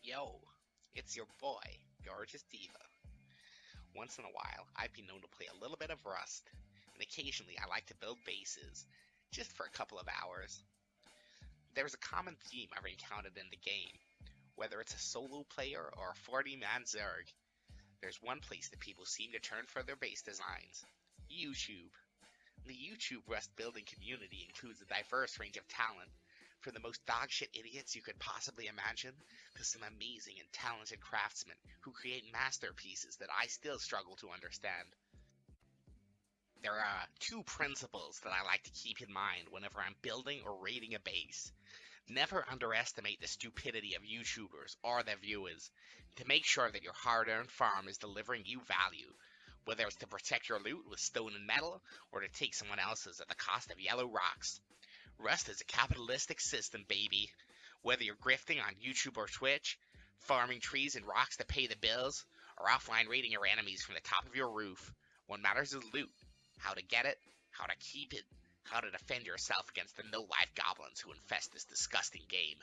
Yo, it's your boy, Gorgeous Diva. Once in a while, I've been known to play a little bit of Rust, and occasionally I like to build bases, just for a couple of hours. There's a common theme I've encountered in the game, whether it's a solo player or a 40-man Zerg. There's one place that people seem to turn for their base designs: YouTube. The YouTube Rust building community includes a diverse range of talent, from the most dogshit idiots you could possibly imagine to some amazing and talented craftsmen who create masterpieces that I still struggle to understand. There are two principles that I like to keep in mind whenever I'm building or raiding a base. Never underestimate the stupidity of YouTubers or their viewers. To make sure that your hard-earned farm is delivering you value, whether it's to protect your loot with stone and metal, or to take someone else's at the cost of yellow rocks. Rust is a capitalistic system, baby. Whether you're grifting on YouTube or Twitch, farming trees and rocks to pay the bills, or offline raiding your enemies from the top of your roof, what matters is loot. How to get it, how to keep it, how to defend yourself against the no-life goblins who infest this disgusting game.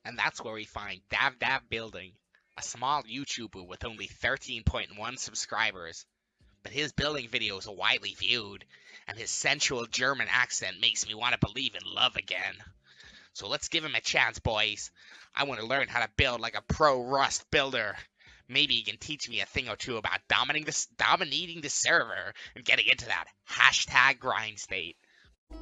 And that's where we find DavDav Building, a small YouTuber with only 13.1 subscribers. But his building videos are widely viewed, and his sensual German accent makes me want to believe in love again. So let's give him a chance, boys. I want to learn how to build like a pro Rust builder. Maybe he can teach me a thing or two about dominating the server and getting into that hashtag grind state.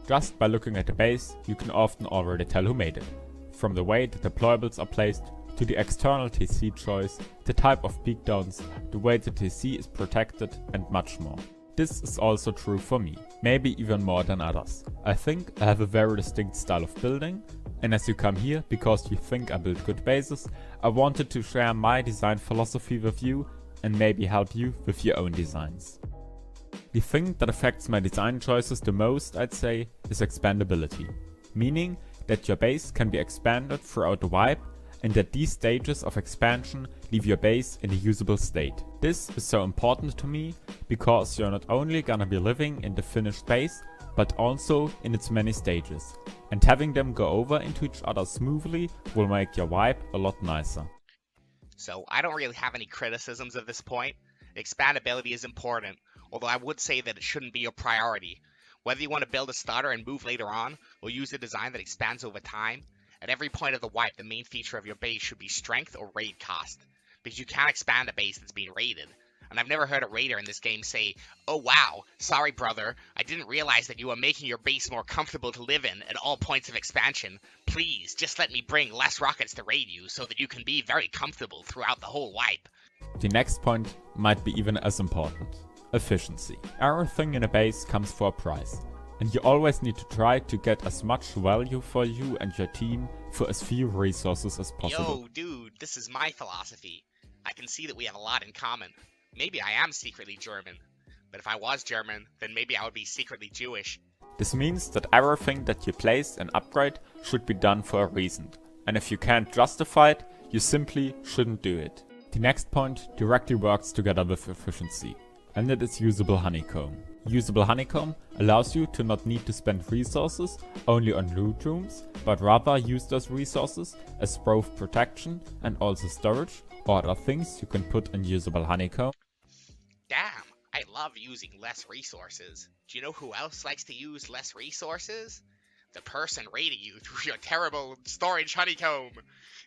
Just by looking at the base, you can often already tell who made it. From the way the deployables are placed, to the external TC choice, the type of peekdowns, the way the TC is protected, and much more. This is also true for me, maybe even more than others. I think I have a very distinct style of building, and as you come here because you think I build good bases, I wanted to share my design philosophy with you and maybe help you with your own designs. The thing that affects my design choices the most, I'd say, is expandability, meaning that your base can be expanded throughout the wipe and that these stages of expansion leave your base in a usable state. This is so important to me because you're not only gonna be living in the finished base, but also in its many stages. And having them go over into each other smoothly will make your wipe a lot nicer. So I don't really have any criticisms at this point. Expandability is important, although I would say that it shouldn't be your priority. Whether you want to build a starter and move later on, or use a design that expands over time, at every point of the wipe, the main feature of your base should be strength or raid cost, because you can't expand a base that's being raided. And I've never heard a raider in this game say, "Oh wow, sorry brother, I didn't realize that you were making your base more comfortable to live in at all points of expansion. Please, just let me bring less rockets to raid you so that you can be very comfortable throughout the whole wipe." The next point might be even as important: efficiency. Everything in a base comes for a price, and you always need to try to get as much value for you and your team for as few resources as possible. Yo, dude, this is my philosophy. I can see that we have a lot in common. Maybe I am secretly German, but if I was German, then maybe I would be secretly Jewish. This means that everything that you place and upgrade should be done for a reason, and if you can't justify it, you simply shouldn't do it. The next point directly works together with efficiency, and it is usable honeycomb. Usable honeycomb allows you to not need to spend resources only on loot rooms, but rather use those resources as both protection and also storage or other things you can put in usable honeycomb. Damn, I love using less resources. Do you know who else likes to use less resources? The person raiding you through your terrible storage honeycomb.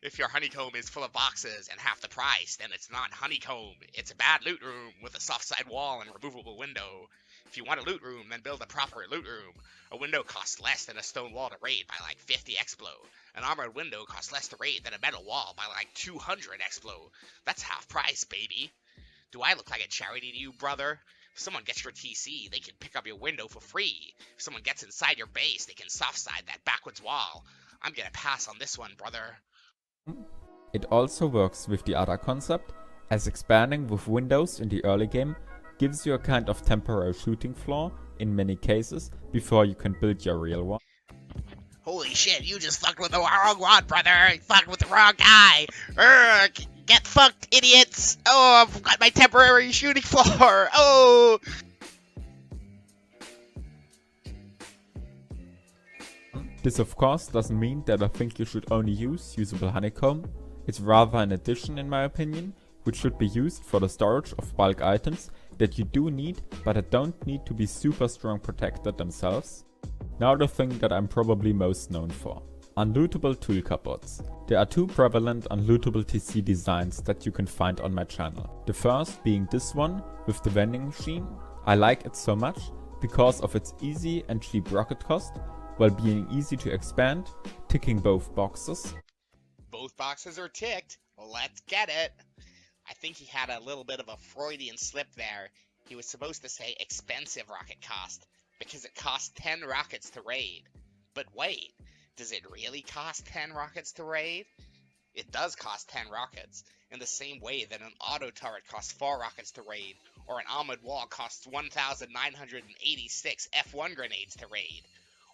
If your honeycomb is full of boxes and half the price, then it's not honeycomb. It's a bad loot room with a soft side wall and removable window. If you want a loot room, then build a proper loot room. A window costs less than a stone wall to raid by like 50 explo. An armored window costs less to raid than a metal wall by like 200 explo. That's half price, baby. Do I look like a charity to you, brother? If someone gets your TC, they can pick up your window for free. If someone gets inside your base, they can soft side that backwards wall. I'm gonna pass on this one, brother. It also works with the other concept, as expanding with windows in the early game gives you a kind of temporary shooting floor in many cases before you can build your real one. Holy shit, you just fucked with the wrong one, brother! You fucked with the wrong guy! Get fucked, idiots! Oh, I've got my temporary shooting floor! Oh! This of course doesn't mean that I think you should only use usable honeycomb. It's rather an addition in my opinion, which should be used for the storage of bulk items that you do need but that don't need to be super strong protected themselves. Now the thing that I'm probably most known for. Unlootable tool cupboards. There are two prevalent Unlootable TC designs that you can find on my channel. The first being this one with the vending machine. I like it so much because of its easy and cheap rocket cost, while being easy to expand, ticking both boxes. Both boxes are ticked. Let's get it. I think he had a little bit of a Freudian slip there. He was supposed to say expensive rocket cost because it costs 10 rockets to raid. But wait, does it really cost 10 rockets to raid? It does cost 10 rockets, in the same way that an auto turret costs 4 rockets to raid, or an armored wall costs 1,986 F1 grenades to raid.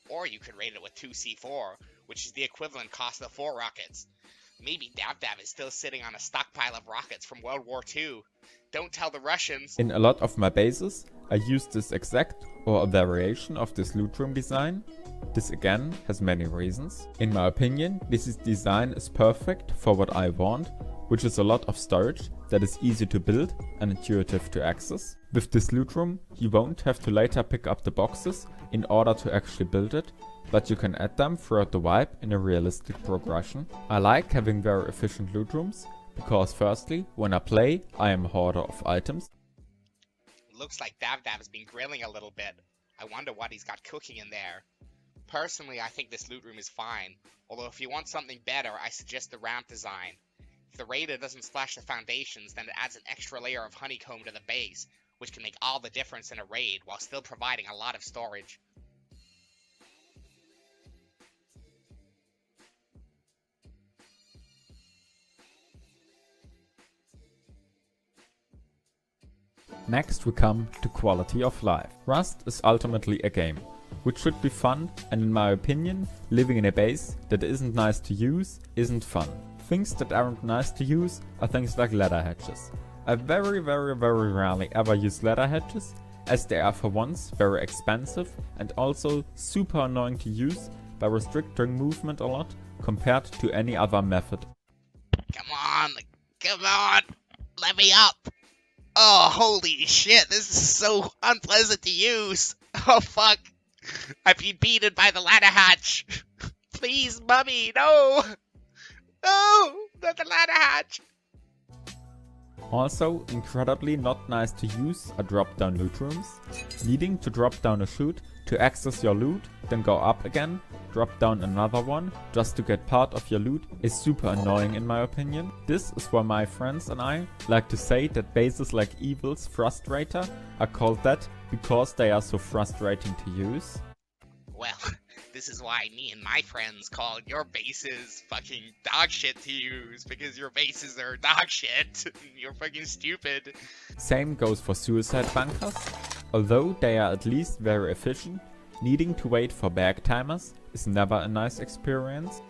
Or you could raid it with 2 C4, which is the equivalent cost of 4 rockets. Maybe DavDav is still sitting on a stockpile of rockets from World War II. Don't tell the Russians. In a lot of my bases, I use this exact or a variation of this loot room design. This again has many reasons. In my opinion, this design is perfect for what I want, which is a lot of storage that is easy to build and intuitive to access. With this loot room, you won't have to later pick up the boxes in order to actually build it, but you can add them throughout the wipe in a realistic progression. I like having very efficient loot rooms, because firstly, when I play, I am a hoarder of items. Looks like DavDav has been grilling a little bit. I wonder what he's got cooking in there. Personally, I think this loot room is fine, although if you want something better, I suggest the ramp design. If the raider doesn't splash the foundations, then it adds an extra layer of honeycomb to the base, which can make all the difference in a raid while still providing a lot of storage. Next we come to quality of life. Rust is ultimately a game, which should be fun, and in my opinion, living in a base that isn't nice to use isn't fun. Things that aren't nice to use are things like ladder hatches. I very rarely ever use ladder hatches, as they are for once very expensive and also super annoying to use by restricting movement a lot compared to any other method. Come on, let me up! Oh, holy shit, this is so unpleasant to use. Oh, fuck. I've been beaten by the ladder hatch. Please, mummy, no. No, not the ladder hatch. Also, incredibly not nice to use are drop-down loot rooms. Needing to drop down a chute to access your loot, then go up again, drop down another one just to get part of your loot is super annoying in my opinion. This is why my friends and I like to say that bases like Evil's Frustrator are called that because they are so frustrating to use. Well, this is why me and my friends call your bases fucking dog shit to use, because your bases are dog shit. You're fucking stupid. Same goes for suicide bunkers. Although they are at least very efficient, needing to wait for bag timers is never a nice experience.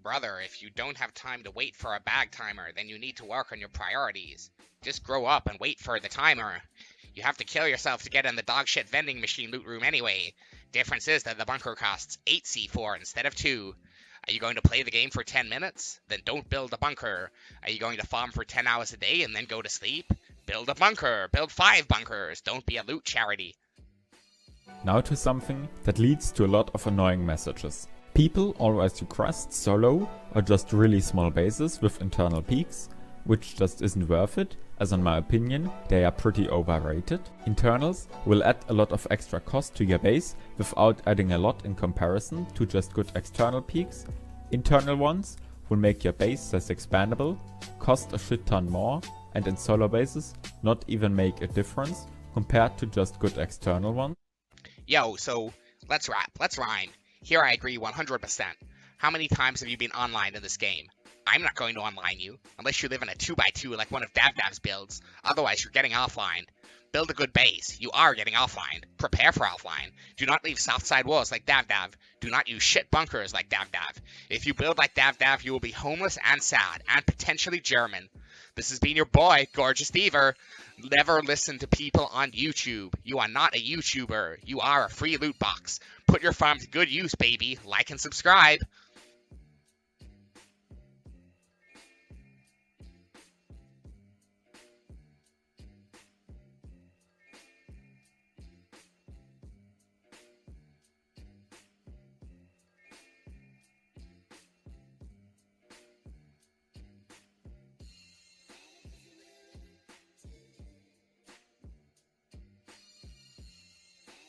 Brother, if you don't have time to wait for a bag timer, then you need to work on your priorities. Just grow up and wait for the timer. You have to kill yourself to get in the dog shit vending machine loot room anyway. Difference is that the bunker costs 8 C4 instead of 2. Are you going to play the game for 10 minutes? Then don't build a bunker. Are you going to farm for 10 hours a day and then go to sleep? Build a bunker. Build 5 bunkers. Don't be a loot charity. Now to something that leads to a lot of annoying messages. People always request solo or just really small bases with internal peaks, which just isn't worth it, as in my opinion they are pretty overrated. Internals will add a lot of extra cost to your base without adding a lot in comparison to just good external peaks. Internal ones will make your base less expandable, cost a shit ton more, and in solo bases not even make a difference compared to just good external ones. Yo, so let's rap, let's rhyme. Here I agree 100%. How many times have you been online in this game? I'm not going to online you, unless you live in a 2x2 like one of DavDav's builds. Otherwise, you're getting offline. Build a good base. You are getting offline. Prepare for offline. Do not leave soft side walls like DavDav. Do not use shit bunkers like DavDav. If you build like DavDav, you will be homeless and sad, and potentially German. This has been your boy, Gorgeous Thiever. Never listen to people on YouTube. You are not a YouTuber. You are a free loot box. Put your farm to good use, baby. Like and subscribe.